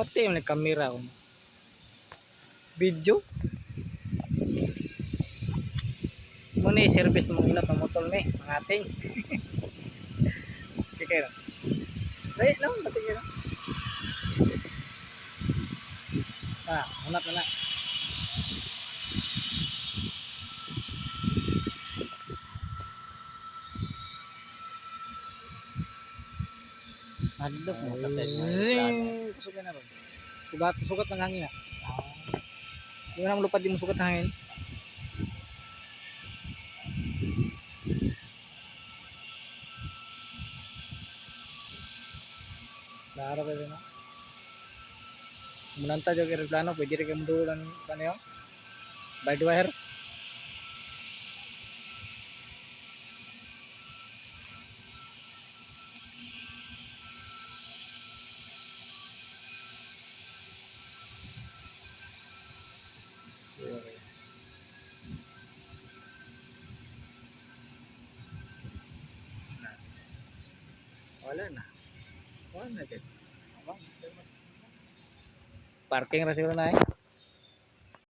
Pati yung kamera ko. Video. Muna service ng ilat ng motor ni mga ating. Kaya dahil no, pati yun. Hunap na. Adlok mo sa zing. Sugat na ron. Sugat ng hangin. Yung nang lupad yung sugat ng hangin. Klaro ka rin. Menanta jo kira plano pwede rin kamu dan ano yun by the wire. Wala na dyan parking ra siguro na